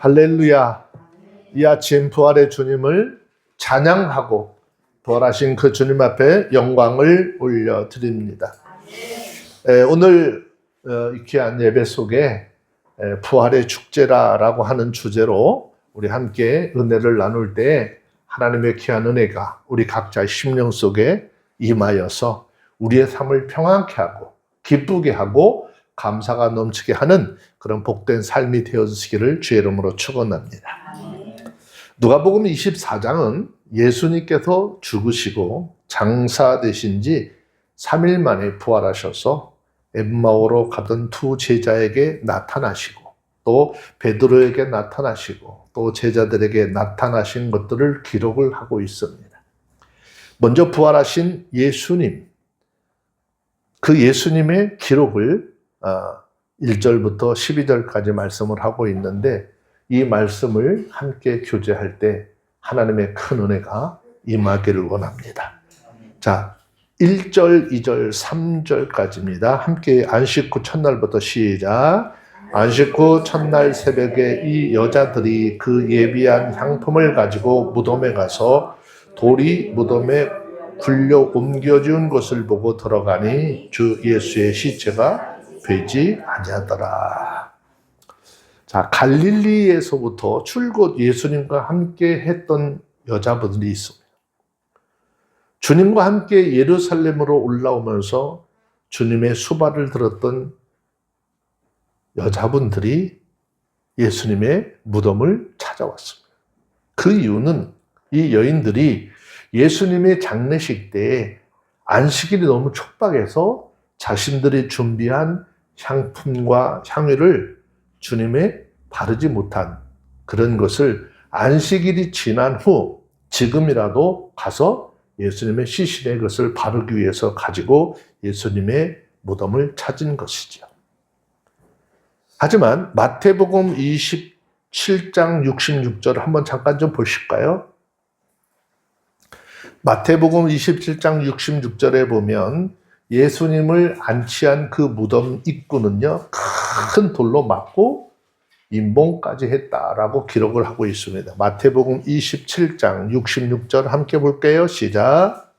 할렐루야. 이 아침 부활의 주님을 찬양하고 부활하신 그 주님 앞에 영광을 올려드립니다. 오늘 귀한 예배 속에 부활의 축제라고 하는 주제로 우리 함께 은혜를 나눌 때 하나님의 귀한 은혜가 우리 각자의 심령 속에 임하여서 우리의 삶을 평안케 하고 기쁘게 하고 감사가 넘치게 하는 그런 복된 삶이 되어주시기를 주의 이름으로 축원합니다. 누가복음 24장은 예수님께서 죽으시고 장사되신 지 3일 만에 부활하셔서 엠마오로 가던 두 제자에게 나타나시고 또 베드로에게 나타나시고 또 제자들에게 나타나신 것들을 기록을 하고 있습니다. 먼저 부활하신 예수님, 그 예수님의 기록을 1절부터 12절까지 말씀을 하고 있는데 이 말씀을 함께 교제할 때 하나님의 큰 은혜가 임하기를 원합니다. 자, 1절, 2절, 3절까지입니다. 함께 안식 후 첫날부터 시작. 안식 후 첫날 새벽에 이 여자들이 그 예비한 향품을 가지고 무덤에 가서 돌이 무덤에 굴려 옮겨준 것을 보고 들어가니 주 예수의 시체가 되지 아니하더라. 자, 갈릴리에서부터 출곧 예수님과 함께 했던 여자분들이 있습니다. 주님과 함께 예루살렘으로 올라오면서 주님의 수발을 들었던 여자분들이 예수님의 무덤을 찾아왔습니다. 그 이유는 이 여인들이 예수님의 장례식 때 안식일이 너무 촉박해서 자신들이 준비한 향품과 향유를 주님에 바르지 못한 그런 것을 안식일이 지난 후 지금이라도 가서 예수님의 시신의 것을 바르기 위해서 가지고 예수님의 무덤을 찾은 것이죠. 하지만 마태복음 27장 66절을 한번 잠깐 좀 보실까요? 마태복음 27장 66절에 보면 예수님을 안치한 그 무덤 입구는요, 큰 돌로 막고 임봉까지 했다라고 기록을 하고 있습니다. 마태복음 27장 66절 함께 볼게요. 시작.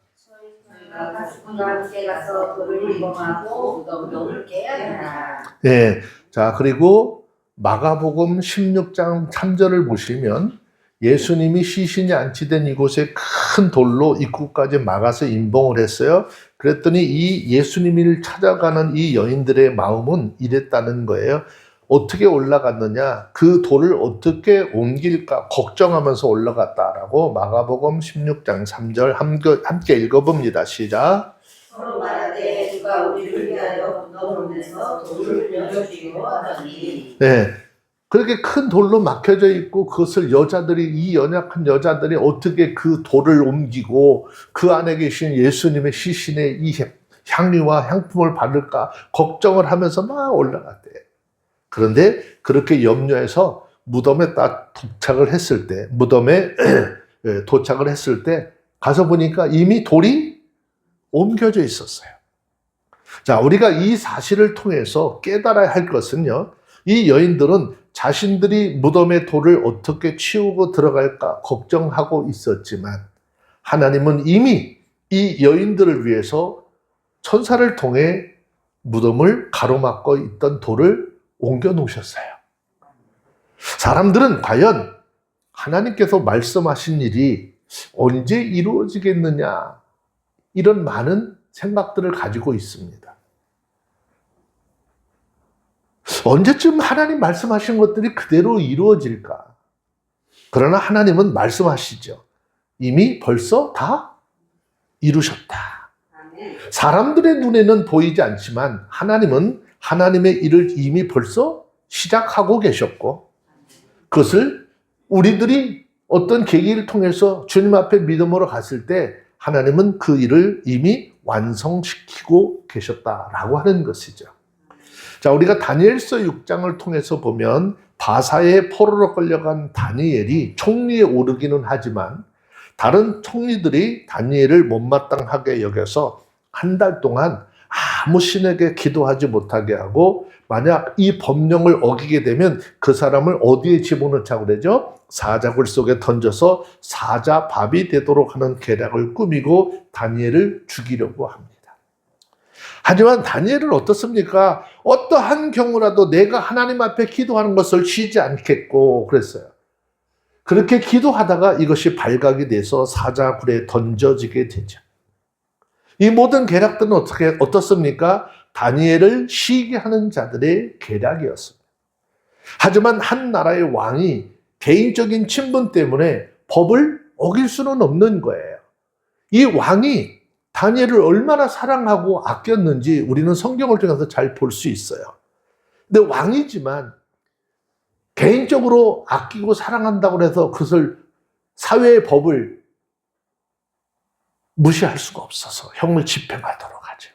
네, 자, 그리고 마가복음 16장 3절을 보시면 예수님이 시신이 안치된 이곳에 큰 돌로 입구까지 막아서 임봉을 했어요. 그랬더니 이 예수님을 찾아가는 이 여인들의 마음은 이랬다는 거예요. 어떻게 올라갔느냐? 그 돌을 어떻게 옮길까 걱정하면서 올라갔다라고 마가복음 16장 3절 함께 읽어봅니다. 시작. 서로 말하되 누가 우리를 위하여 무덤에서 돌을 내려주시고 하더니. 네. 그렇게 큰 돌로 막혀져 있고 그것을 이 연약한 여자들이 어떻게 그 돌을 옮기고 그 안에 계신 예수님의 시신에 이 향유와 향품을 바를까 걱정을 하면서 막 올라갔대요. 그런데 그렇게 염려해서 무덤에 딱 도착을 했을 때 가서 보니까 이미 돌이 옮겨져 있었어요. 자, 우리가 이 사실을 통해서 깨달아야 할 것은요, 이 여인들은 자신들이 무덤의 돌을 어떻게 치우고 들어갈까 걱정하고 있었지만 하나님은 이미 이 여인들을 위해서 천사를 통해 무덤을 가로막고 있던 돌을 옮겨 놓으셨어요. 사람들은 과연 하나님께서 말씀하신 일이 언제 이루어지겠느냐 이런 많은 생각들을 가지고 있습니다. 언제쯤 하나님 말씀하신 것들이 그대로 이루어질까? 그러나 하나님은 말씀하시죠. 이미 벌써 다 이루셨다. 사람들의 눈에는 보이지 않지만 하나님은 하나님의 일을 이미 벌써 시작하고 계셨고 그것을 우리들이 어떤 계기를 통해서 주님 앞에 믿음으로 갔을 때 하나님은 그 일을 이미 완성시키고 계셨다라고 하는 것이죠. 자, 우리가 다니엘서 6장을 통해서 보면 바사의 포로로 끌려간 다니엘이 총리에 오르기는 하지만 다른 총리들이 다니엘을 못마땅하게 여겨서 한 달 동안 아무 신에게 기도하지 못하게 하고 만약 이 법령을 어기게 되면 그 사람을 어디에 집어넣자고 그러죠? 사자굴 속에 던져서 사자밥이 되도록 하는 계략을 꾸미고 다니엘을 죽이려고 합니다. 하지만 다니엘은 어떻습니까? 어떠한 경우라도 내가 하나님 앞에 기도하는 것을 쉬지 않겠고 그랬어요. 그렇게 기도하다가 이것이 발각이 돼서 사자굴에 던져지게 되죠. 이 모든 계략들은 어떻습니까? 다니엘을 쉬게 하는 자들의 계략이었습니다. 하지만 한 나라의 왕이 개인적인 친분 때문에 법을 어길 수는 없는 거예요. 이 왕이 다니엘을 얼마나 사랑하고 아꼈는지 우리는 성경을 통해서 잘 볼 수 있어요. 근데 왕이지만 개인적으로 아끼고 사랑한다고 해서 그것을 사회의 법을 무시할 수가 없어서 형을 집행하도록 하죠.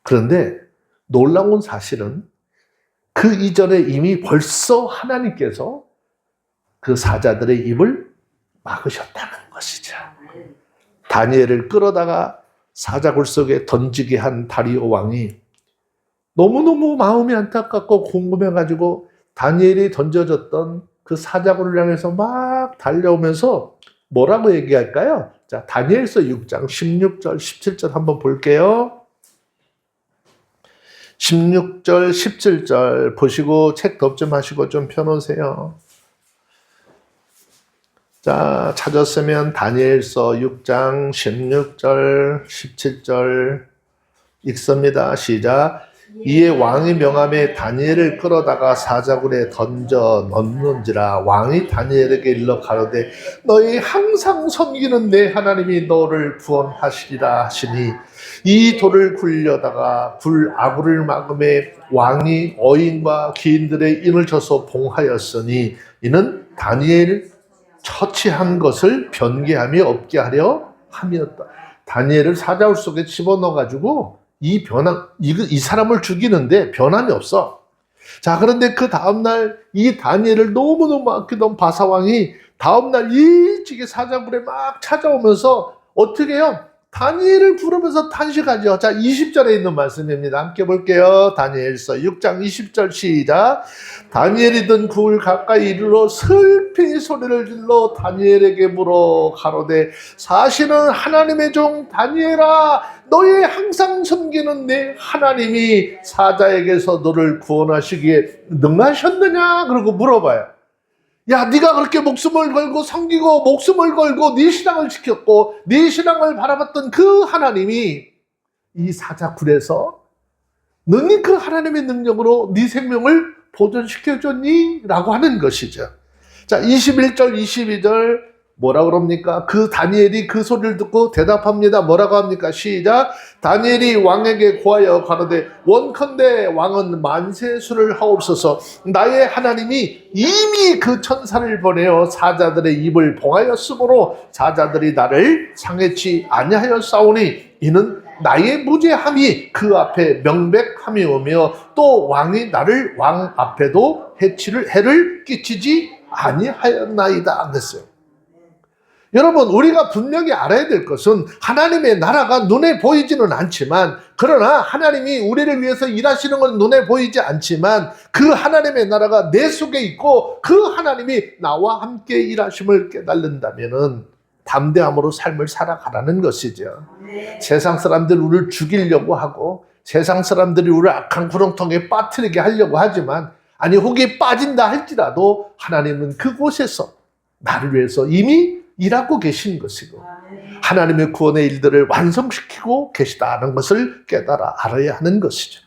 그런데 놀라운 사실은 그 이전에 이미 벌써 하나님께서 그 사자들의 입을 막으셨다는 것이죠. 다니엘을 끌어다가 사자굴 속에 던지게 한 다리오 왕이 너무너무 마음이 안타깝고 궁금해가지고 다니엘이 던져졌던 그 사자굴을 향해서 막 달려오면서 뭐라고 얘기할까요? 자, 다니엘서 6장 16절, 17절 한번 볼게요. 16절, 17절 보시고 책 덮지 마시고 좀 펴놓으세요. 자, 찾았으면 다니엘서 6장 16절, 17절 읽습니다. 시작. 이에 왕이 명함에 다니엘을 끌어다가 사자굴에 던져 넣는지라. 왕이 다니엘에게 일러 가로되 너희 항상 섬기는 내 하나님이 너를 구원하시리라 하시니 이 돌을 굴려다가 아구를 막음에 왕이 어인과 기인들의 인을 쳐서 봉하였으니 이는 다니엘 처치한 것을 변개함이 없게 하려 함이었다. 다니엘을 사자굴 속에 집어넣어가지고 이 사람을 죽이는데 변함이 없어. 자, 그런데 그 다음날 이 다니엘을 너무너무 아끼던 바사왕이 다음날 일찍이 사자굴에 막 찾아오면서 어떻게 해요? 다니엘을 부르면서 탄식하죠. 자, 20절에 있는 말씀입니다. 함께 볼게요. 다니엘서 6장 20절 시작. 다니엘이 든 굴 가까이 이르러 슬피 소리를 질러 다니엘에게 물어 가로되 사실은 하나님의 종 다니엘아 너의 항상 섬기는 내 하나님이 사자에게서 너를 구원하시기에 능하셨느냐? 그러고 물어봐요. 야, 네가 그렇게 목숨을 걸고 섬기고 목숨을 걸고 네 신앙을 지켰고 네 신앙을 바라봤던 그 하나님이 이 사자굴에서 너니 그 하나님의 능력으로 네 생명을 보존시켜줬니? 라고 하는 것이죠. 자, 21절 22절 뭐라 그럽니까? 그 다니엘이 그 소리를 듣고 대답합니다. 뭐라고 합니까? 시작. 다니엘이 왕에게 고하여 가로되 원컨대 왕은 만세수를 하옵소서. 나의 하나님이 이미 그 천사를 보내어 사자들의 입을 봉하였으므로 사자들이 나를 상해치 아니하였사오니 이는 나의 무죄함이 그 앞에 명백함이오며 또 왕이 나를 왕 앞에도 해를 끼치지 아니하였나이다 그랬어요. 여러분, 우리가 분명히 알아야 될 것은 하나님의 나라가 눈에 보이지는 않지만, 그러나 하나님이 우리를 위해서 일하시는 건 눈에 보이지 않지만 그 하나님의 나라가 내 속에 있고 그 하나님이 나와 함께 일하심을 깨달는다면은 담대함으로 삶을 살아가라는 것이죠. 세상 사람들 우리를 죽이려고 하고 세상 사람들이 우리를 악한 구렁텅이에 빠뜨리게 하려고 하지만, 아니 혹이 빠진다 할지라도 하나님은 그곳에서 나를 위해서 이미 일하고 계신 것이고 하나님의 구원의 일들을 완성시키고 계시다는 것을 깨달아 알아야 하는 것이죠.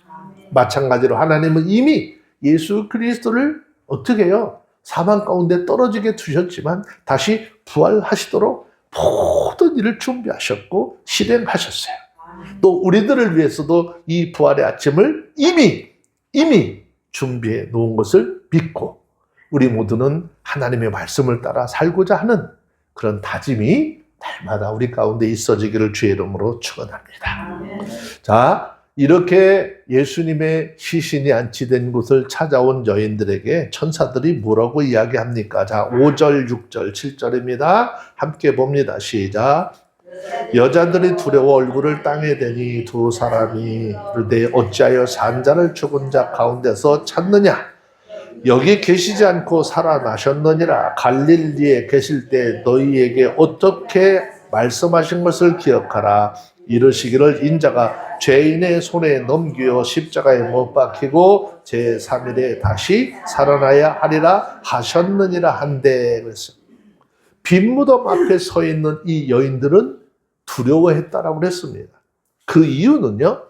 마찬가지로 하나님은 이미 예수 그리스도를 어떻게 해요? 사망 가운데 떨어지게 두셨지만 다시 부활하시도록 모든 일을 준비하셨고 실행하셨어요. 또 우리들을 위해서도 이 부활의 아침을 이미 준비해 놓은 것을 믿고 우리 모두는 하나님의 말씀을 따라 살고자 하는 그런 다짐이 날마다 우리 가운데 있어지기를 주의 이름으로 축원합니다. 자, 이렇게 예수님의 시신이 안치된 곳을 찾아온 여인들에게 천사들이 뭐라고 이야기합니까? 자, 5절, 6절, 7절입니다. 함께 봅니다. 시작. 여자들이 두려워 얼굴을 땅에 대니 두 사람이 이르되 어찌하여 산 자를 죽은 자 가운데서 찾느냐? 여기 계시지 않고 살아나셨느니라. 갈릴리에 계실 때 너희에게 어떻게 말씀하신 것을 기억하라. 이르시기를 인자가 죄인의 손에 넘겨 십자가에 못 박히고 제3일에 다시 살아나야 하리라 하셨느니라 한데. 그래서 빈 무덤 앞에 서 있는 이 여인들은 두려워했다라고 그랬습니다. 그 이유는요,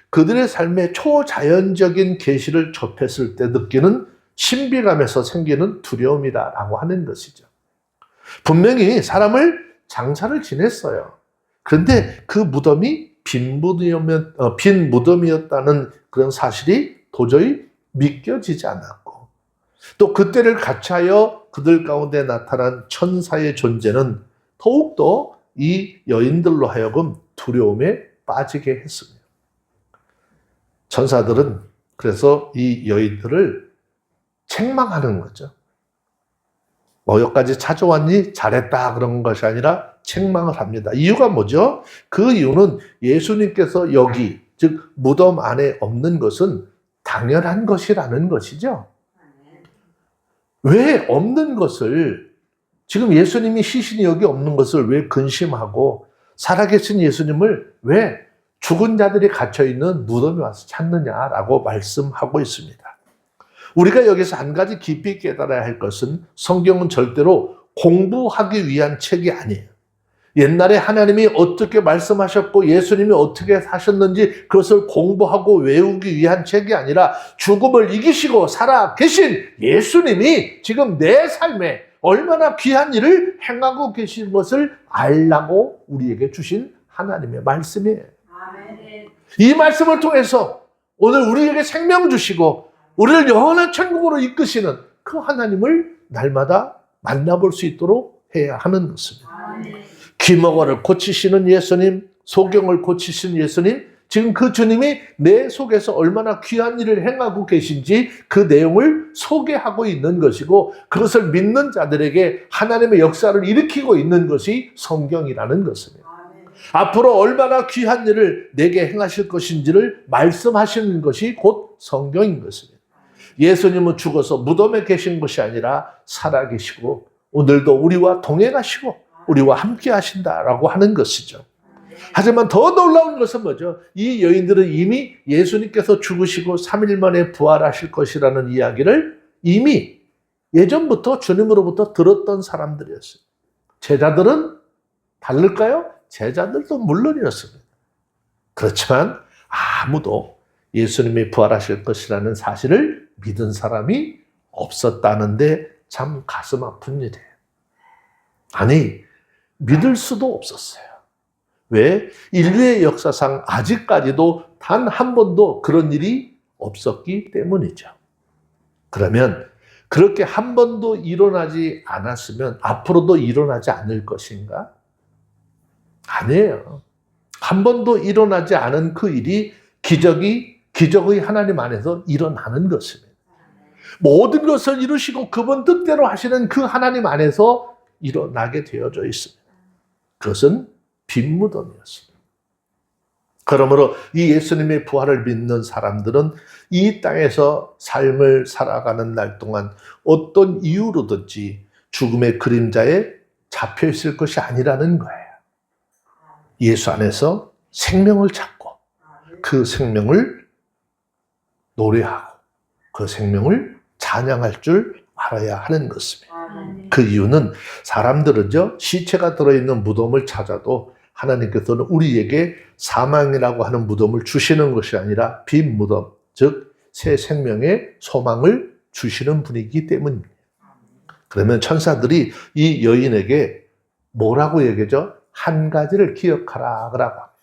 그들의 삶에 초자연적인 계시를 접했을 때 느끼는 신비감에서 생기는 두려움이다라고 하는 것이죠. 분명히 사람을 장사를 지냈어요. 그런데 그 무덤이 빈 무덤이었다는 그런 사실이 도저히 믿겨지지 않았고, 또 그때를 같이하여 그들 가운데 나타난 천사의 존재는 더욱더 이 여인들로 하여금 두려움에 빠지게 했습니다. 천사들은 그래서 이 여인들을 책망하는 거죠. 뭐 여기까지 찾아왔니? 잘했다 그런 것이 아니라 책망을 합니다. 이유가 뭐죠? 그 이유는 예수님께서 여기, 즉 무덤 안에 없는 것은 당연한 것이라는 것이죠. 왜 없는 것을, 지금 예수님이 시신이 여기 없는 것을 왜 근심하고 살아계신 예수님을 왜 죽은 자들이 갇혀있는 무덤에 와서 찾느냐라고 말씀하고 있습니다. 우리가 여기서 한 가지 깊이 깨달아야 할 것은 성경은 절대로 공부하기 위한 책이 아니에요. 옛날에 하나님이 어떻게 말씀하셨고 예수님이 어떻게 사셨는지 그것을 공부하고 외우기 위한 책이 아니라 죽음을 이기시고 살아 계신 예수님이 지금 내 삶에 얼마나 귀한 일을 행하고 계신 것을 알라고 우리에게 주신 하나님의 말씀이에요. 이 말씀을 통해서 오늘 우리에게 생명 주시고 우리를 영원한 천국으로 이끄시는 그 하나님을 날마다 만나볼 수 있도록 해야 하는 것입니다. 귀머거를 고치시는 예수님, 소경을 고치시는 예수님, 지금 그 주님이 내 속에서 얼마나 귀한 일을 행하고 계신지 그 내용을 소개하고 있는 것이고, 그것을 믿는 자들에게 하나님의 역사를 일으키고 있는 것이 성경이라는 것입니다. 앞으로 얼마나 귀한 일을 내게 행하실 것인지를 말씀하시는 것이 곧 성경인 것입니다. 예수님은 죽어서 무덤에 계신 것이 아니라 살아계시고 오늘도 우리와 동행하시고 우리와 함께 하신다라고 하는 것이죠. 하지만 더 놀라운 것은 뭐죠? 이 여인들은 이미 예수님께서 죽으시고 3일 만에 부활하실 것이라는 이야기를 이미 예전부터 주님으로부터 들었던 사람들이었어요. 제자들은 다를까요? 제자들도 물론이었습니다. 그렇지만 아무도 예수님이 부활하실 것이라는 사실을 믿은 사람이 없었다는데 참 가슴 아픈 일이에요. 아니, 믿을 수도 없었어요. 왜? 인류의 역사상 아직까지도 단 한 번도 그런 일이 없었기 때문이죠. 그러면 그렇게 한 번도 일어나지 않았으면 앞으로도 일어나지 않을 것인가? 아니에요. 한 번도 일어나지 않은 그 일이 기적의 하나님 안에서 일어나는 것입니다. 모든 것을 이루시고 그분 뜻대로 하시는 그 하나님 안에서 일어나게 되어져 있습니다. 그것은 빈 무덤이었습니다. 그러므로 이 예수님의 부활을 믿는 사람들은 이 땅에서 삶을 살아가는 날 동안 어떤 이유로든지 죽음의 그림자에 잡혀 있을 것이 아니라는 거예요. 예수 안에서 생명을 찾고 그 생명을 노래하고 그 생명을 찬양할 줄 알아야 하는 것입니다. 그 이유는 사람들은요, 시체가 들어있는 무덤을 찾아도 하나님께서는 우리에게 사망이라고 하는 무덤을 주시는 것이 아니라 빈 무덤, 즉 새 생명의 소망을 주시는 분이기 때문입니다. 그러면 천사들이 이 여인에게 뭐라고 얘기하죠? 한 가지를 기억하라 그러고 합니다.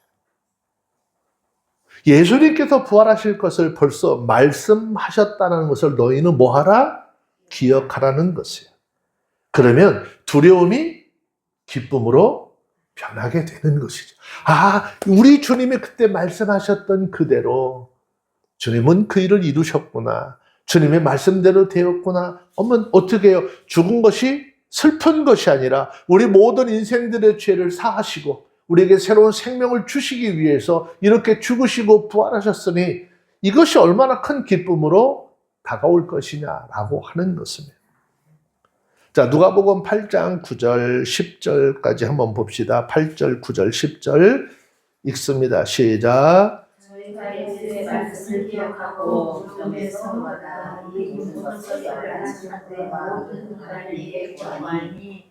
예수님께서 부활하실 것을 벌써 말씀하셨다는 것을 너희는 뭐하라? 기억하라는 것이에요. 그러면 두려움이 기쁨으로 변하게 되는 것이죠. 아, 우리 주님이 그때 말씀하셨던 그대로 주님은 그 일을 이루셨구나. 주님의 말씀대로 되었구나. 그러면 어떻게 해요? 죽은 것이 슬픈 것이 아니라 우리 모든 인생들의 죄를 사하시고 우리에게 새로운 생명을 주시기 위해서 이렇게 죽으시고 부활하셨으니 이것이 얼마나 큰 기쁨으로 다가올 것이냐라고 하는 것입니다. 자, 누가복음 8장 9절 10절까지 한번 봅시다. 8절 9절 10절 읽습니다. 시작. 저희가 예수의 말씀을 기억하고 점에서 마다 이 모든 것을 알아차때 모든 관리에 구하니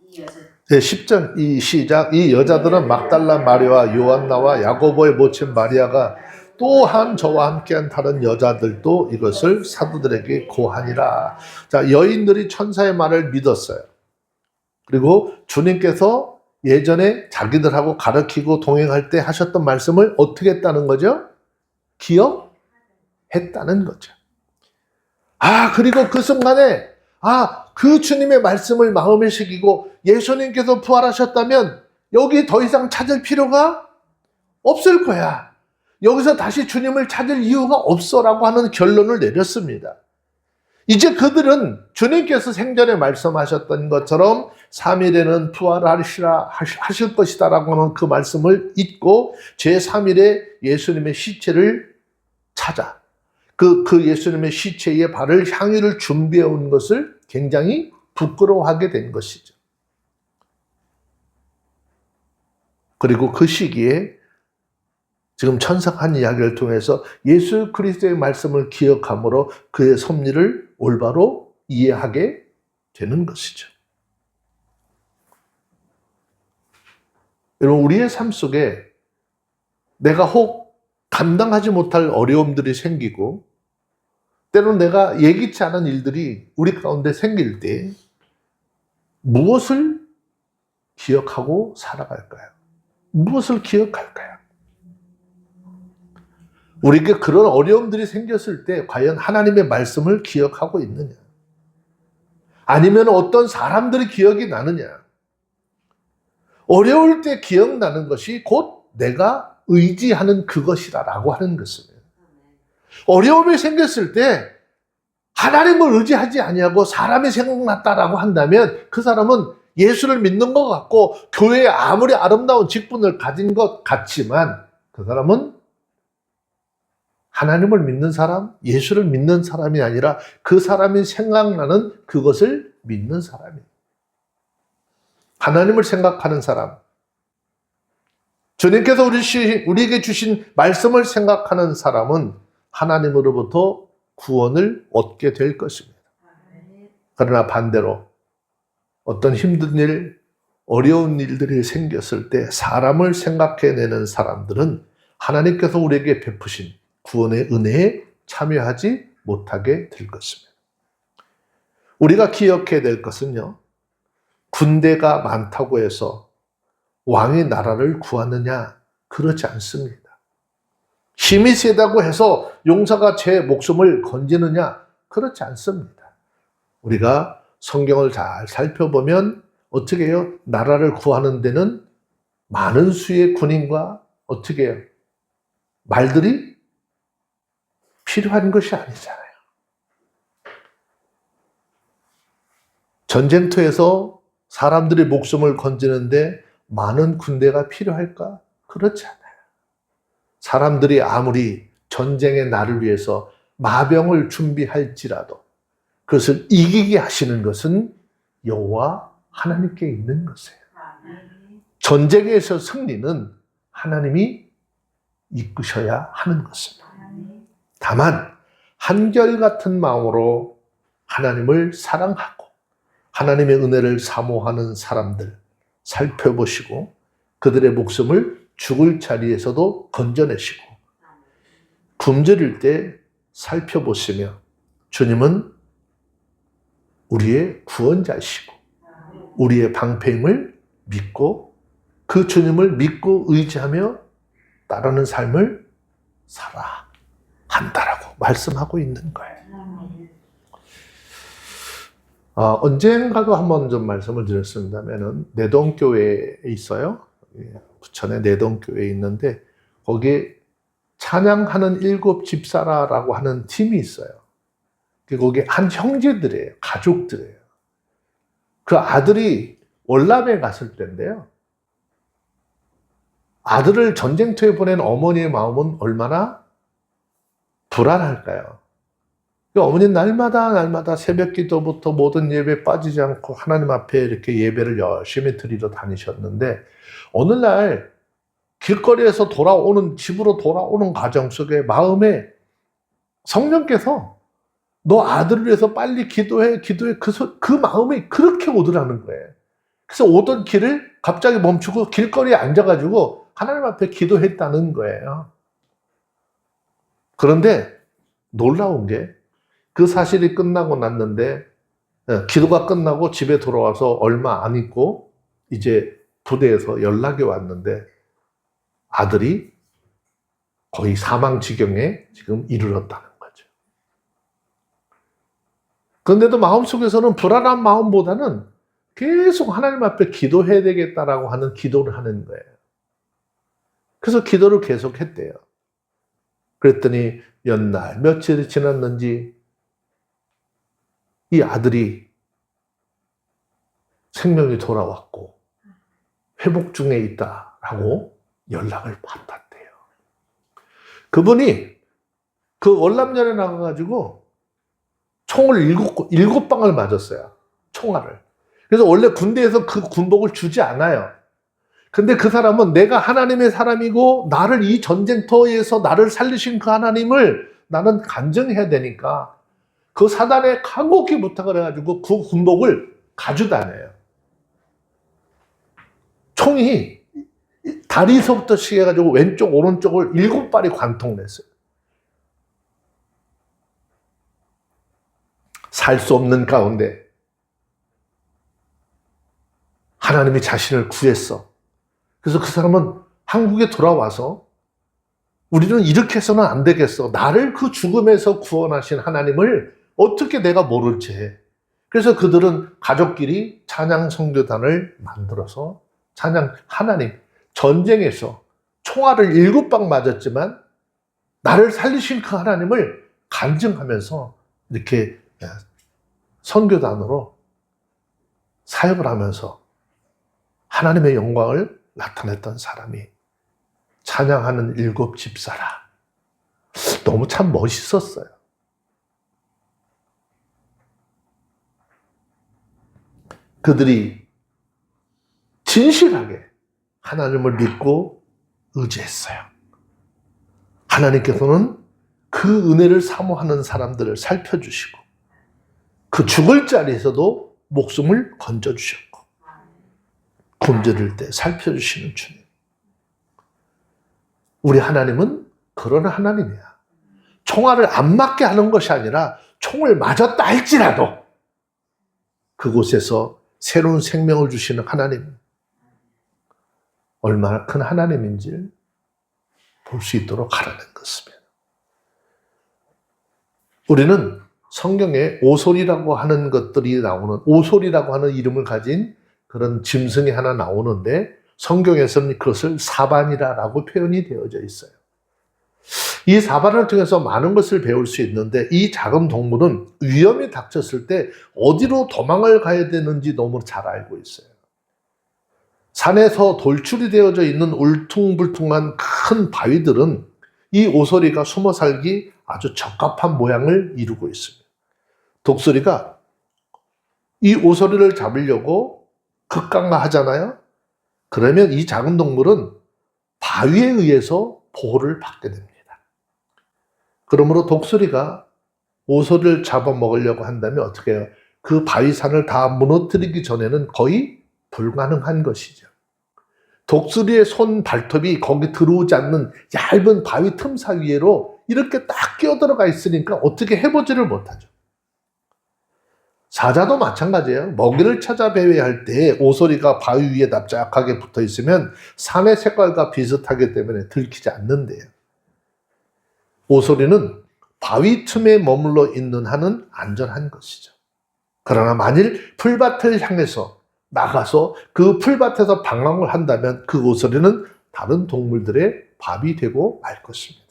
이 여자 네, 10절 시작. 이 여자들은 막달라 마리아와 요한나와 야고보의 모친 마리아가 또한 저와 함께한 다른 여자들도 이것을 사도들에게 고하니라. 자, 여인들이 천사의 말을 믿었어요. 그리고 주님께서 예전에 자기들하고 가르치고 동행할 때 하셨던 말씀을 어떻게 했다는 거죠? 기억했다는 거죠. 그리고 그 순간에 그 주님의 말씀을 마음에 새기고 예수님께서 부활하셨다면 여기 더 이상 찾을 필요가 없을 거야. 여기서 다시 주님을 찾을 이유가 없어라고 하는 결론을 내렸습니다. 이제 그들은 주님께서 생전에 말씀하셨던 것처럼 3일에는 부활하실 것이다 라고 하는 그 말씀을 잊고 제3일에 예수님의 시체를 찾아 그 예수님의 시체에 바를 향유를 준비해 온 것을 굉장히 부끄러워하게 된 것이죠. 그리고 그 시기에 지금 천사가 한 이야기를 통해서 예수 그리스도의 말씀을 기억함으로 그의 섭리를 올바로 이해하게 되는 것이죠. 여러분, 우리의 삶 속에 내가 혹 감당하지 못할 어려움들이 생기고 때로는 내가 예기치 않은 일들이 우리 가운데 생길 때 무엇을 기억하고 살아갈까요? 무엇을 기억할까요? 우리에게 그런 어려움들이 생겼을 때 과연 하나님의 말씀을 기억하고 있느냐? 아니면 어떤 사람들이 기억이 나느냐? 어려울 때 기억나는 것이 곧 내가 의지하는 그것이라고 하는 것입니다. 어려움이 생겼을 때 하나님을 의지하지 아니하고 사람이 생각났다라고 한다면 그 사람은 예수를 믿는 것 같고 교회에 아무리 아름다운 직분을 가진 것 같지만 그 사람은 하나님을 믿는 사람, 예수를 믿는 사람이 아니라 그 사람이 생각나는 그것을 믿는 사람이에요. 하나님을 생각하는 사람. 주님께서 우리에게 주신 말씀을 생각하는 사람은 하나님으로부터 구원을 얻게 될 것입니다. 그러나 반대로 어떤 힘든 일, 어려운 일들이 생겼을 때 사람을 생각해내는 사람들은 하나님께서 우리에게 베푸신 구원의 은혜에 참여하지 못하게 될 것입니다. 우리가 기억해야 될 것은요, 군대가 많다고 해서 왕의 나라를 구하느냐? 그렇지 않습니다. 힘이 세다고 해서 용사가 제 목숨을 건지느냐? 그렇지 않습니다. 우리가 성경을 잘 살펴보면 어떻게 해요? 나라를 구하는 데는 많은 수의 군인과 어떻게 해요? 말들이 필요한 것이 아니잖아요. 전쟁터에서 사람들의 목숨을 건지는데 많은 군대가 필요할까? 그렇지 않아요. 사람들이 아무리 전쟁의 날을 위해서 마병을 준비할지라도 그것을 이기게 하시는 것은 여호와 하나님께 있는 것이에요. 전쟁에서 승리는 하나님이 이끄셔야 하는 것입니다. 다만 한결같은 마음으로 하나님을 사랑하고 하나님의 은혜를 사모하는 사람들 살펴보시고 그들의 목숨을 죽을 자리에서도 건져내시고 굶주릴 때 살펴보시며 주님은 우리의 구원자이시고 우리의 방패임을 믿고 그 주님을 믿고 의지하며 따르는 삶을 살아 한다라고 말씀하고 있는 거예요. 언젠가도 한번 좀 말씀을 드렸습니다면은 내동교회에 있어요. 부천에 내동교회에 있는데 거기에 찬양하는 일곱 집사라라고 하는 팀이 있어요. 거기 한 형제들이에요. 가족들이에요. 그 아들이 월남에 갔을 때인데요. 아들을 전쟁터에 보낸 어머니의 마음은 얼마나 불안할까요? 어머니는 날마다 새벽 기도부터 모든 예배에 빠지지 않고 하나님 앞에 이렇게 예배를 열심히 드리러 다니셨는데 어느 날 길거리에서 집으로 돌아오는 과정 속에 마음에 성령께서 너 아들을 위해서 빨리 기도해. 그 마음이 그렇게 오더라는 거예요. 그래서 오던 길을 갑자기 멈추고 길거리에 앉아가지고 하나님 앞에 기도했다는 거예요. 그런데 놀라운 게 그 사실이 끝나고 났는데 기도가 끝나고 집에 돌아와서 얼마 안 있고 이제 부대에서 연락이 왔는데 아들이 거의 사망 지경에 지금 이르렀다는 거죠. 그런데도 마음속에서는 불안한 마음보다는 계속 하나님 앞에 기도해야 되겠다라고 하는 기도를 하는 거예요. 그래서 기도를 계속 했대요. 그랬더니 몇 날, 며칠이 지났는지 이 아들이 생명이 돌아왔고 회복 중에 있다라고 연락을 받았대요. 그분이 그 월남전에 나가가지고 총을 7방을 맞았어요. 총알을. 그래서 원래 군대에서 그 군복을 주지 않아요. 근데 그 사람은 내가 하나님의 사람이고 나를 이 전쟁터에서 나를 살리신 그 하나님을 나는 간증해야 되니까 그 사단에 간곡히 부탁을 해가지고 그 군복을 가져다녀요. 총이 다리서부터 시작해가지고 왼쪽 오른쪽을 7발이 관통냈어요. 살 수 없는 가운데 하나님이 자신을 구했어. 그래서 그 사람은 한국에 돌아와서 우리는 이렇게 해서는 안 되겠어. 나를 그 죽음에서 구원하신 하나님을 어떻게 내가 모를지 해. 그래서 그들은 가족끼리 찬양 선교단을 만들어서 하나님 전쟁에서 총알을 7방 맞았지만 나를 살리신 그 하나님을 간증하면서 이렇게 선교단으로 사역을 하면서 하나님의 영광을 나타냈던 사람이 찬양하는 7집사라. 너무 참 멋있었어요. 그들이 진실하게 하나님을 믿고 의지했어요. 하나님께서는 그 은혜를 사모하는 사람들을 살펴주시고 그 죽을 자리에서도 목숨을 건져주셨고 굶주릴 때 살펴주시는 주님. 우리 하나님은 그런 하나님이야. 총알을 안 맞게 하는 것이 아니라 총을 맞았다 할지라도 그곳에서 새로운 생명을 주시는 하나님. 얼마나 큰 하나님인지 볼 수 있도록 하라는 것입니다. 우리는 성경에 오솔이라고 하는 것들이 나오는, 오솔이라고 하는 이름을 가진 그런 짐승이 하나 나오는데 성경에서는 그것을 사반이라고 표현이 되어져 있어요. 이 사반을 통해서 많은 것을 배울 수 있는데 이 작은 동물은 위험이 닥쳤을 때 어디로 도망을 가야 되는지 너무 잘 알고 있어요. 산에서 돌출이 되어져 있는 울퉁불퉁한 큰 바위들은 이 오소리가 숨어 살기 아주 적합한 모양을 이루고 있습니다. 독수리가 이 오소리를 잡으려고 급강하잖아요. 그러면 이 작은 동물은 바위에 의해서 보호를 받게 됩니다. 그러므로 독수리가 오소리를 잡아먹으려고 한다면 어떻게 해요? 그 바위산을 다 무너뜨리기 전에는 거의 불가능한 것이죠. 독수리의 손 발톱이 거기 들어오지 않는 얇은 바위 틈 사이로 이렇게 딱 끼어들어가 있으니까 어떻게 해보지를 못하죠. 사자도 마찬가지예요. 먹이를 찾아 배회할 때 오소리가 바위 위에 납작하게 붙어 있으면 산의 색깔과 비슷하기 때문에 들키지 않는데요. 오소리는 바위 틈에 머물러 있는 한은 안전한 것이죠. 그러나 만일 풀밭을 향해서 나가서 그 풀밭에서 방랑을 한다면 그 오소리는 다른 동물들의 밥이 되고 말 것입니다.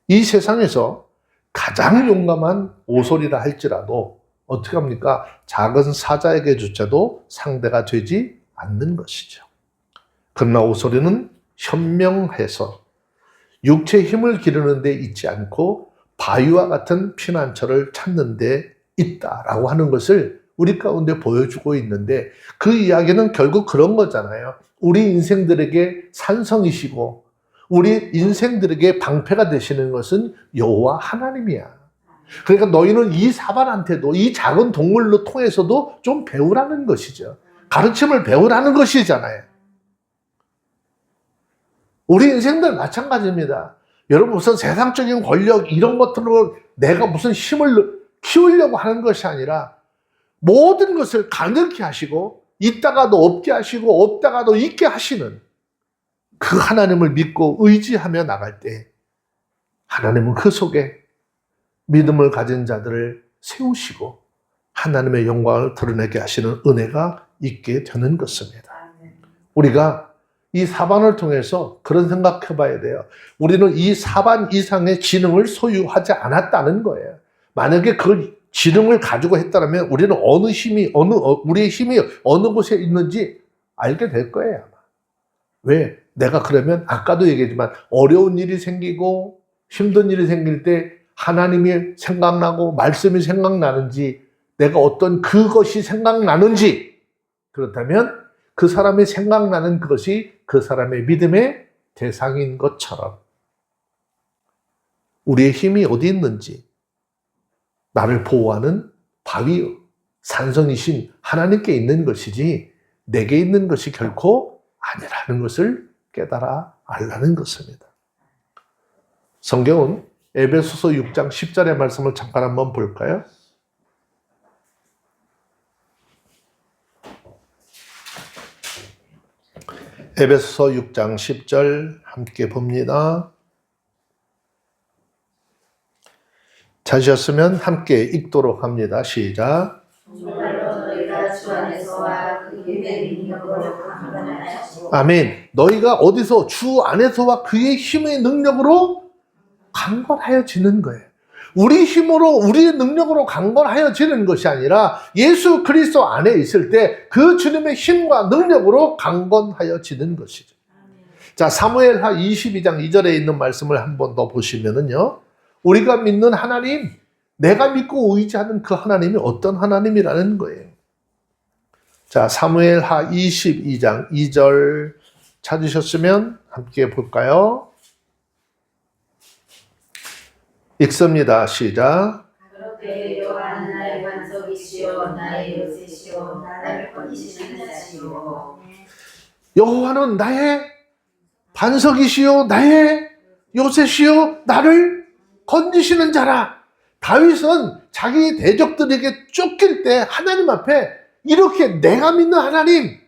이 세상에서 가장 용감한 오소리라 할지라도 어떻게 합니까? 작은 사자에게조차도 상대가 되지 않는 것이죠. 그러나 오소리는 현명해서 육체의 힘을 기르는 데 있지 않고 바위와 같은 피난처를 찾는 데 있다라고 하는 것을 우리 가운데 보여주고 있는데, 그 이야기는 결국 그런 거잖아요. 우리 인생들에게 산성이시고 우리 인생들에게 방패가 되시는 것은 여호와 하나님이야. 그러니까 너희는 이 사반한테도, 이 작은 동물로 통해서도 좀 배우라는 것이죠. 가르침을 배우라는 것이잖아요. 우리 인생들 마찬가지입니다. 여러분, 무슨 세상적인 권력 이런 것들로 내가 무슨 힘을 키우려고 하는 것이 아니라 모든 것을 가능케 하시고 있다가도 없게 하시고 없다가도 있게 하시는 그 하나님을 믿고 의지하며 나갈 때 하나님은 그 속에 믿음을 가진 자들을 세우시고 하나님의 영광을 드러내게 하시는 은혜가 있게 되는 것입니다. 우리가 이 사반을 통해서 그런 생각해 봐야 돼요. 우리는 이 사반 이상의 지능을 소유하지 않았다는 거예요. 만약에 그 지능을 가지고 했다면 우리는 우리의 힘이 어느 곳에 있는지 알게 될 거예요, 아마. 왜? 내가 그러면 아까도 얘기했지만 어려운 일이 생기고 힘든 일이 생길 때 하나님이 생각나고 말씀이 생각나는지, 내가 어떤 그것이 생각나는지, 그렇다면 그 사람이 생각나는 그것이 그 사람의 믿음의 대상인 것처럼 우리의 힘이 어디 있는지, 나를 보호하는 바위, 산성이신 하나님께 있는 것이지 내게 있는 것이 결코 아니라는 것을 깨달아 알라는 것입니다. 성경은 에베소서 6장 10절의 말씀을 잠깐 한번 볼까요? 에베소서 6장 10절 함께 봅니다. 찾으셨으면 함께 읽도록 합니다. 시작. 아멘. 너희가 어디서? 주 안에서와 그의 힘의 능력으로 강건하여지는 거예요. 우리 힘으로, 우리의 능력으로 강건하여지는 것이 아니라 예수 그리스도 안에 있을 때 그 주님의 힘과 능력으로 강건하여지는 것이죠. 자, 사무엘하 22장 2절에 있는 말씀을 한 번 더 보시면은요, 우리가 믿는 하나님, 내가 믿고 의지하는 그 하나님이 어떤 하나님이라는 거예요. 자, 사무엘하 22장 2절 찾으셨으면 함께 볼까요? 읽습니다. 시작. 그렇게 여호와는 나의 반석이시요 나의 요새시요 나를 건지시는 자시요. 여호와는 나의 반석이시요 나의 요새시요 나를 건지시는 자라. 다윗은 자기 대적들에게 쫓길 때 하나님 앞에 이렇게, 내가 믿는 하나님,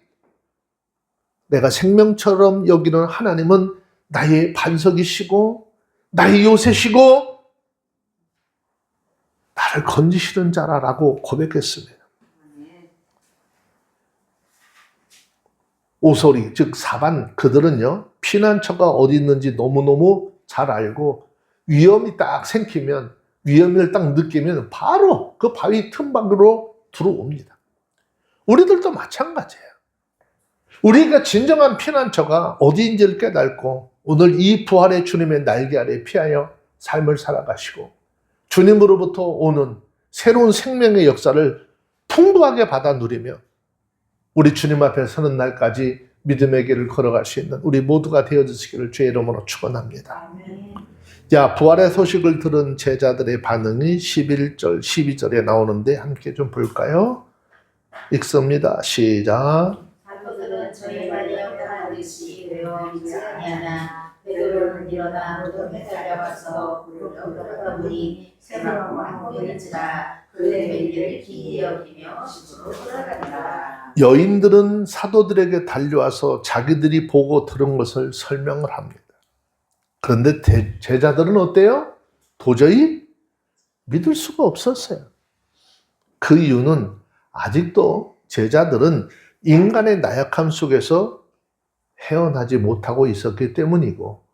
내가 생명처럼 여기는 하나님은 나의 반석이시고 나의 요새시고 나를 건지시는 자라라고 고백했습니다. 오소리, 즉 사반, 그들은요 피난처가 어디 있는지 너무너무 잘 알고 위험이 딱 생기면, 위험을 딱 느끼면 바로 그 바위 틈밖으로 들어옵니다. 우리들도 마찬가지예요. 우리가 진정한 피난처가 어디인지를 깨닫고 오늘 이 부활의 주님의 날개 아래 피하여 삶을 살아가시고 주님으로부터 오는 새로운 생명의 역사를 풍부하게 받아 누리며 우리 주님 앞에 서는 날까지 믿음의 길을 걸어갈 수 있는 우리 모두가 되어주시기를 주의 이름으로 축원합니다. 자, 부활의 소식을 들은 제자들의 반응이 11절, 12절에 나오는데 함께 좀 볼까요? 읽습니다. 시작. 사도들은 저희 말하는 듯이 되어 믿지 아니하나 베드로는 일어나 무덤에 달려가서 불을 보니 새마음과 함께인지라 그들의 일을 기이히 여기며 집으로 돌아가니라. 여인들은 사도들에게 달려와서 자기들이 보고 들은 것을 설명을 합니다. 그런데 제자들은 어때요? 도저히 믿을 수가 없었어요. 그 이유는 아직도 제자들은 인간의 나약함 속에서 헤어나지 못하고 있었기 때문이고,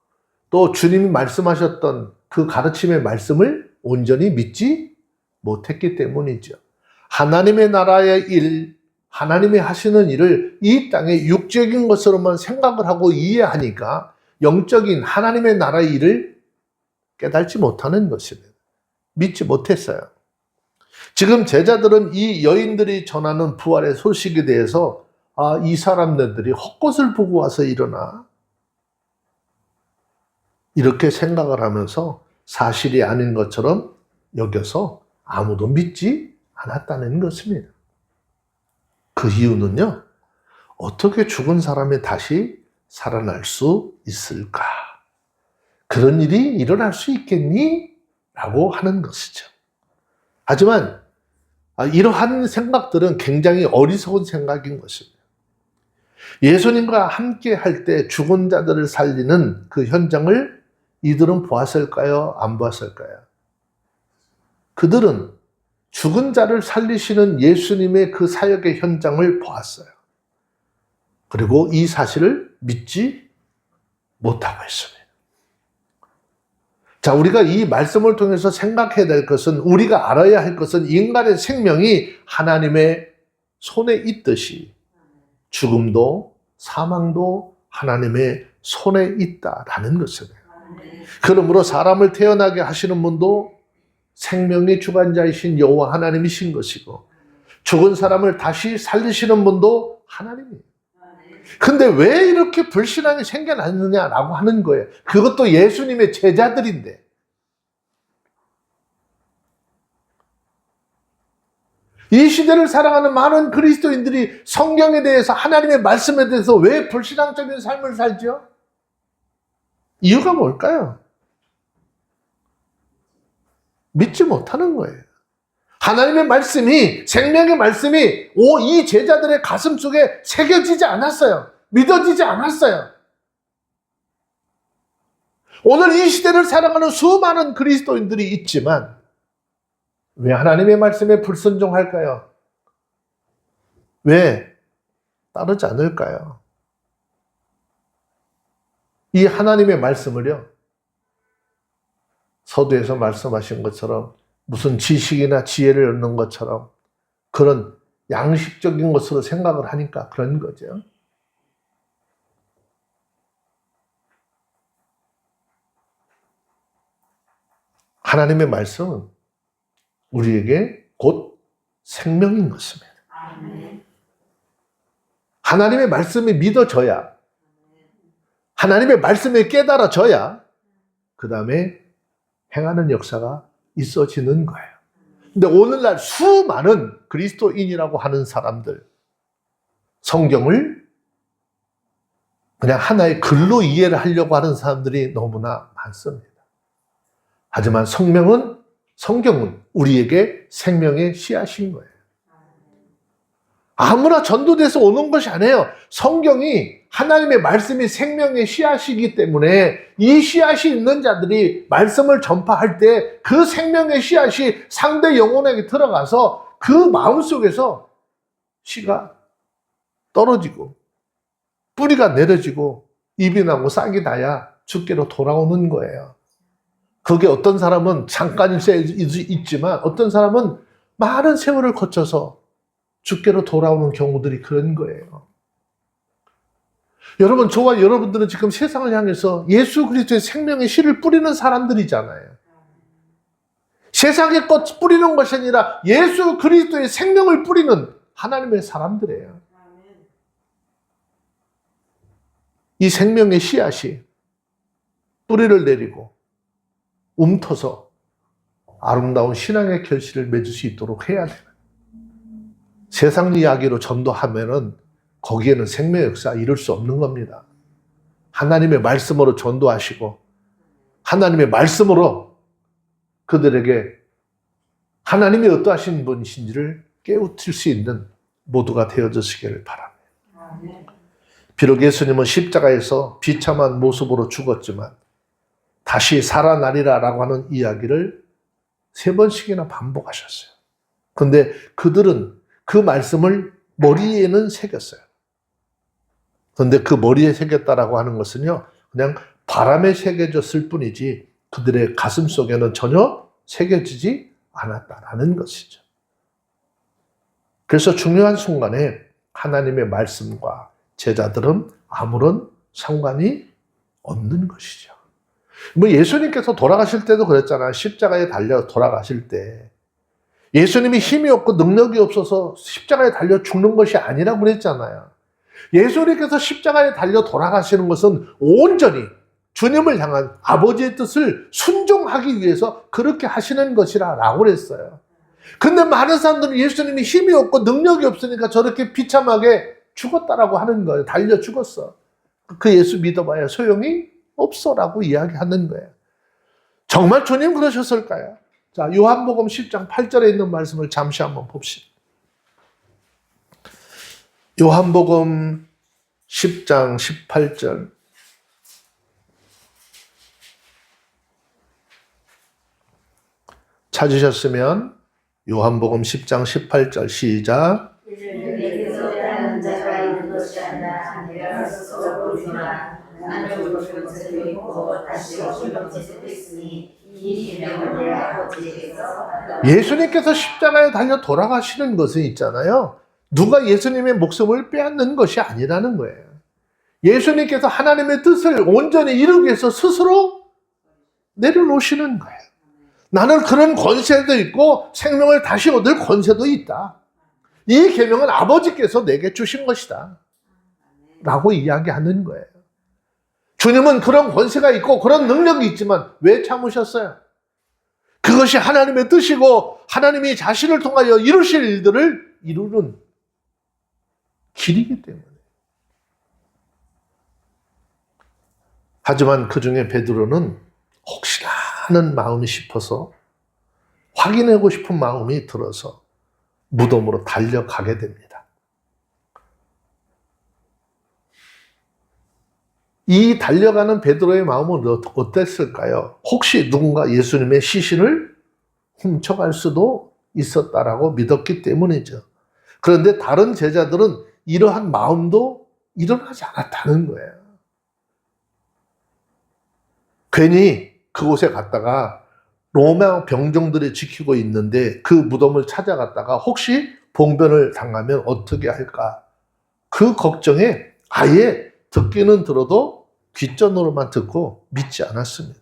또 주님이 말씀하셨던 그 가르침의 말씀을 온전히 믿지 못했기 때문이죠. 하나님의 나라의 일, 하나님이 하시는 일을 이 땅의 육적인 것으로만 생각을 하고 이해하니까 영적인 하나님의 나라의 일을 깨닫지 못하는 것입니다. 믿지 못했어요. 지금 제자들은 이 여인들이 전하는 부활의 소식에 대해서 이 사람들이 헛것을 보고 와서 일어나 이렇게 생각을 하면서 사실이 아닌 것처럼 여겨서 아무도 믿지 않았다는 것입니다. 그 이유는요, 어떻게 죽은 사람이 다시 살아날 수 있을까? 그런 일이 일어날 수 있겠니? 라고 하는 것이죠. 하지만 이러한 생각들은 굉장히 어리석은 생각인 것입니다. 예수님과 함께 할 때 죽은 자들을 살리는 그 현장을 이들은 보았을까요? 안 보았을까요? 그들은 죽은 자를 살리시는 예수님의 그 사역의 현장을 보았어요. 그리고 이 사실을 믿지 못하고 있습니다. 자, 우리가 이 말씀을 통해서 생각해야 될 것은, 우리가 알아야 할 것은 인간의 생명이 하나님의 손에 있듯이 죽음도 사망도 하나님의 손에 있다라는 것입니다. 그러므로 사람을 태어나게 하시는 분도 생명의 주관자이신 여호와 하나님이신 것이고, 죽은 사람을 다시 살리시는 분도 하나님이에요. 근데 왜 이렇게 불신앙이 생겨났느냐라고 하는 거예요. 그것도 예수님의 제자들인데. 이 시대를 살아가는 많은 그리스도인들이 성경에 대해서, 하나님의 말씀에 대해서 왜 불신앙적인 삶을 살죠? 이유가 뭘까요? 믿지 못하는 거예요. 하나님의 말씀이, 생명의 말씀이 이 제자들의 가슴 속에 새겨지지 않았어요. 믿어지지 않았어요. 오늘 이 시대를 살아가는 수많은 그리스도인들이 있지만 왜 하나님의 말씀에 불순종할까요? 왜 따르지 않을까요? 이 하나님의 말씀을요, 서두에서 말씀하신 것처럼 무슨 지식이나 지혜를 얻는 것처럼 그런 양식적인 것으로 생각을 하니까 그런 거죠. 하나님의 말씀은 우리에게 곧 생명인 것입니다. 하나님의 말씀이 믿어져야, 하나님의 말씀이 깨달아져야 그 다음에 행하는 역사가 있어지는 거예요. 근데 오늘날 수많은 그리스도인이라고 하는 사람들, 성경을 그냥 하나의 글로 이해를 하려고 하는 사람들이 너무나 많습니다. 하지만 성경은 우리에게 생명의 씨앗인 거예요. 아무나 전도돼서 오는 것이 아니에요. 성경이, 하나님의 말씀이 생명의 씨앗이기 때문에 이 씨앗이 있는 자들이 말씀을 전파할 때 그 생명의 씨앗이 상대 영혼에게 들어가서 그 마음속에서 씨가 떨어지고 뿌리가 내려지고 잎이 나고 싹이 나야 주께로 돌아오는 거예요. 그게 어떤 사람은 잠깐일 수 있지만 어떤 사람은 많은 세월을 거쳐서 주께로 돌아오는 경우들이 그런 거예요. 여러분, 저와 여러분들은 지금 세상을 향해서 예수 그리스도의 생명의 씨를 뿌리는 사람들이잖아요. 세상의 것 뿌리는 것이 아니라 예수 그리스도의 생명을 뿌리는 하나님의 사람들이에요. 이 생명의 씨앗이 뿌리를 내리고 움터서 아름다운 신앙의 결실을 맺을 수 있도록 해야 돼요. 세상 이야기로 전도하면은 거기에는 생명의 역사가 이룰 수 없는 겁니다. 하나님의 말씀으로 전도하시고 하나님의 말씀으로 그들에게 하나님이 어떠하신 분이신지를 깨우칠 수 있는 모두가 되어주시기를 바랍니다. 비록 예수님은 십자가에서 비참한 모습으로 죽었지만 다시 살아나리라 라고 하는 이야기를 3번씩이나 반복하셨어요. 그런데 그들은 그 말씀을 머리에는 새겼어요. 그런데 그 머리에 새겼다라고 하는 것은요, 그냥 바람에 새겨졌을 뿐이지 그들의 가슴 속에는 전혀 새겨지지 않았다라는 것이죠. 그래서 중요한 순간에 하나님의 말씀과 제자들은 아무런 상관이 없는 것이죠. 뭐 예수님께서 돌아가실 때도 그랬잖아요. 십자가에 달려 돌아가실 때 예수님이 힘이 없고 능력이 없어서 십자가에 달려 죽는 것이 아니라고 그랬잖아요. 예수님께서 십자가에 달려 돌아가시는 것은 온전히 주님을 향한 아버지의 뜻을 순종하기 위해서 그렇게 하시는 것이라고 그랬어요. 근데 많은 사람들은 예수님이 힘이 없고 능력이 없으니까 저렇게 비참하게 죽었다라고 하는 거예요. 달려 죽었어. 그 예수 믿어봐야 소용이 없어라고 이야기하는 거예요. 정말 주님 그러셨을까요? 자, 요한복음 10장 8절에 있는 말씀을 잠시 한번 봅시다. 요한복음 10장 18절. 찾으셨으면 요한복음 10장 18절 시작. 내게서 다른 자가 있는 것이 아니라 내가 스스로 보지만 나는 볼 것을 있고 다시 오실 것을 있으니 이 계명을 내 아버지에게서 받았다. 예수님께서 십자가에 달려 돌아가시는 것은 있잖아요. 누가 예수님의 목숨을 빼앗는 것이 아니라는 거예요. 예수님께서 하나님의 뜻을 온전히 이루기 위해서 스스로 내려놓으시는 거예요. 나는 그런 권세도 있고 생명을 다시 얻을 권세도 있다. 이 계명은 아버지께서 내게 주신 것이다. 라고 이야기하는 거예요. 주님은 그런 권세가 있고 그런 능력이 있지만 왜 참으셨어요? 그것이 하나님의 뜻이고 하나님이 자신을 통하여 이루실 일들을 이루는 길이기 때문에. 하지만 그 중에 베드로는 혹시나 하는 마음이 싶어서 확인하고 싶은 마음이 들어서 무덤으로 달려가게 됩니다. 이 달려가는 베드로의 마음은 어땠을까요? 혹시 누군가 예수님의 시신을 훔쳐갈 수도 있었다라고 믿었기 때문이죠. 그런데 다른 제자들은 이러한 마음도 일어나지 않았다는 거예요. 괜히 그곳에 갔다가 로마 병정들이 지키고 있는데 그 무덤을 찾아갔다가 혹시 봉변을 당하면 어떻게 할까? 그 걱정에 아예 듣기는 들어도 귓전으로만 듣고 믿지 않았습니다.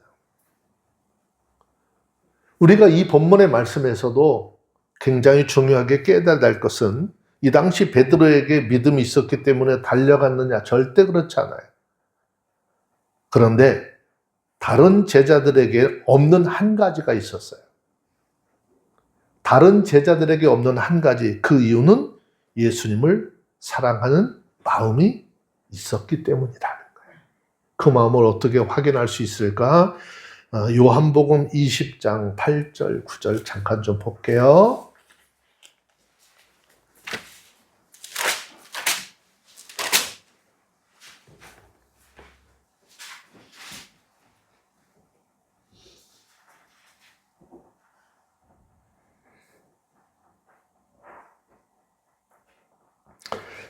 우리가 이 본문의 말씀에서도 굉장히 중요하게 깨달아야 할 것은 이 당시 베드로에게 믿음이 있었기 때문에 달려갔느냐? 절대 그렇지 않아요. 그런데 다른 제자들에게 없는 한 가지가 있었어요. 다른 제자들에게 없는 한 가지, 그 이유는 예수님을 사랑하는 마음이 있었기 때문이라는 거예요. 그 마음을 어떻게 확인할 수 있을까? 요한복음 20장 8절, 9절 잠깐 좀 볼게요.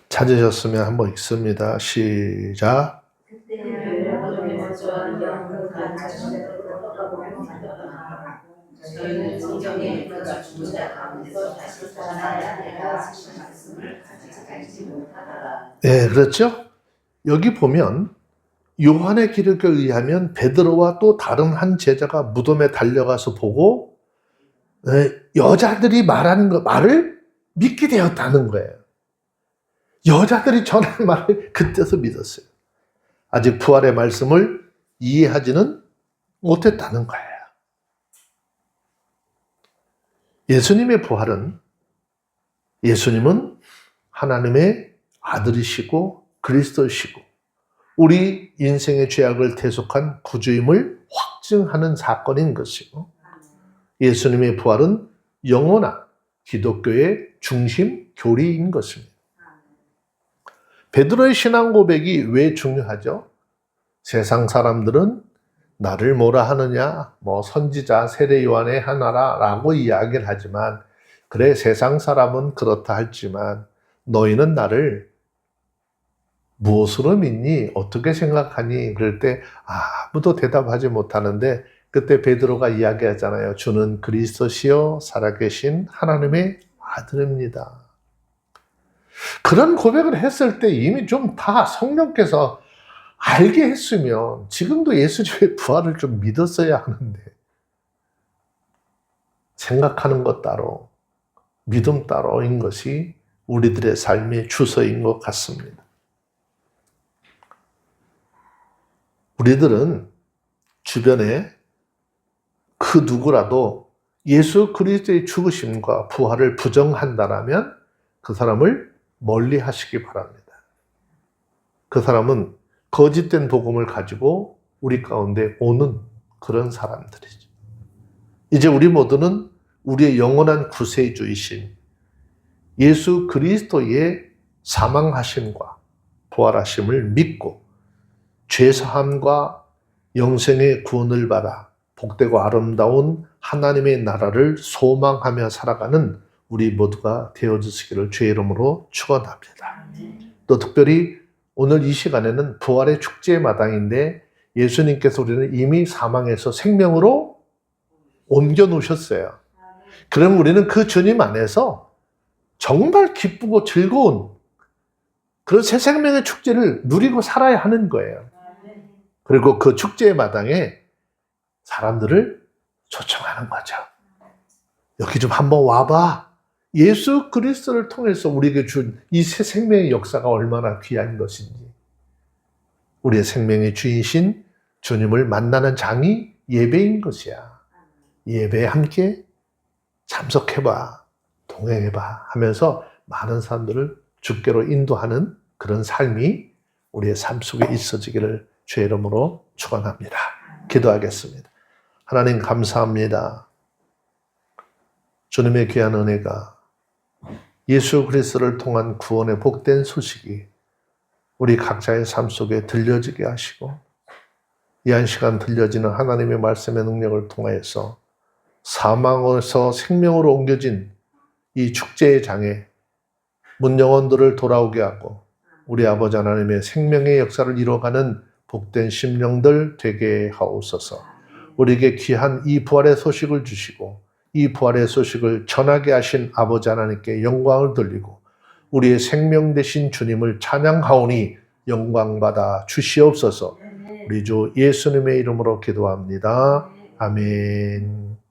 찾으셨으면 한번 읽습니다. 시작. 저희는 성경에 그가 죽은 자 가운데서 다시 살아나야 내가 하신 말씀을 가지지 못하더라. 네, 그렇죠? 여기 보면 요한의 기록에 의하면 베드로와 또 다른 한 제자가 무덤에 달려가서 보고 여자들이 말하는 말을 믿게 되었다는 거예요. 여자들이 전한 말을 그때서 믿었어요. 아직 부활의 말씀을 이해하지는 못했다는 거예요. 예수님의 부활은 예수님은 하나님의 아들이시고 그리스도이시고 우리 인생의 죄악을 대속한 구주임을 확증하는 사건인 것이고 예수님의 부활은 영원한 기독교의 중심 교리인 것입니다. 베드로의 신앙 고백이 왜 중요하죠? 세상 사람들은 나를 뭐라 하느냐, 선지자 세례 요한의 하나라라고 이야기를 하지만 그래 세상 사람은 그렇다 할지만 너희는 나를 무엇으로 믿니? 어떻게 생각하니? 그럴 때 아무도 대답하지 못하는데 그때 베드로가 이야기하잖아요. 주는 그리스도시요 살아계신 하나님의 아들입니다. 그런 고백을 했을 때 이미 좀 다 성령께서 알게 했으면 지금도 예수님의 부활을 좀 믿었어야 하는데 생각하는 것 따로 믿음 따로인 것이 우리들의 삶의 주소인 것 같습니다. 우리들은 주변에 그 누구라도 예수 그리스도의 죽으심과 부활을 부정한다라면 그 사람을 멀리 하시기 바랍니다. 그 사람은 거짓된 복음을 가지고 우리 가운데 오는 그런 사람들이죠. 이제 우리 모두는 우리의 영원한 구세주이신 예수 그리스도의 사망하심과 부활하심을 믿고 죄사함과 영생의 구원을 받아 복되고 아름다운 하나님의 나라를 소망하며 살아가는 우리 모두가 되어주시기를 주의 이름으로 축원합니다. 또 특별히 오늘 이 시간에는 부활의 축제의 마당인데 예수님께서 우리는 이미 사망에서 생명으로 옮겨 놓으셨어요. 그럼 우리는 그 주님 안에서 정말 기쁘고 즐거운 그런 새 생명의 축제를 누리고 살아야 하는 거예요. 그리고 그 축제의 마당에 사람들을 초청하는 거죠. 여기 좀 한번 와봐. 예수 그리스도를 통해서 우리에게 준 이 새 생명의 역사가 얼마나 귀한 것인지. 우리의 생명의 주이신 주님을 만나는 장이 예배인 것이야. 예배에 함께 참석해봐, 동행해봐 하면서 많은 사람들을 주께로 인도하는 그런 삶이 우리의 삶 속에 있어지기를 주의 이름으로 축원합니다. 기도하겠습니다. 하나님 감사합니다. 주님의 귀한 은혜가 예수 그리스도를 통한 구원의 복된 소식이 우리 각자의 삶 속에 들려지게 하시고 이 한 시간 들려지는 하나님의 말씀의 능력을 통하여서 사망에서 생명으로 옮겨진 이 축제의 장에 문영혼들을 돌아오게 하고 우리 아버지 하나님의 생명의 역사를 이뤄가는 복된 심령들 되게 하옵소서. 우리에게 귀한 이 부활의 소식을 주시고 이 부활의 소식을 전하게 하신 아버지 하나님께 영광을 돌리고 우리의 생명 되신 주님을 찬양하오니 영광받아 주시옵소서. 우리 주 예수님의 이름으로 기도합니다. 아멘.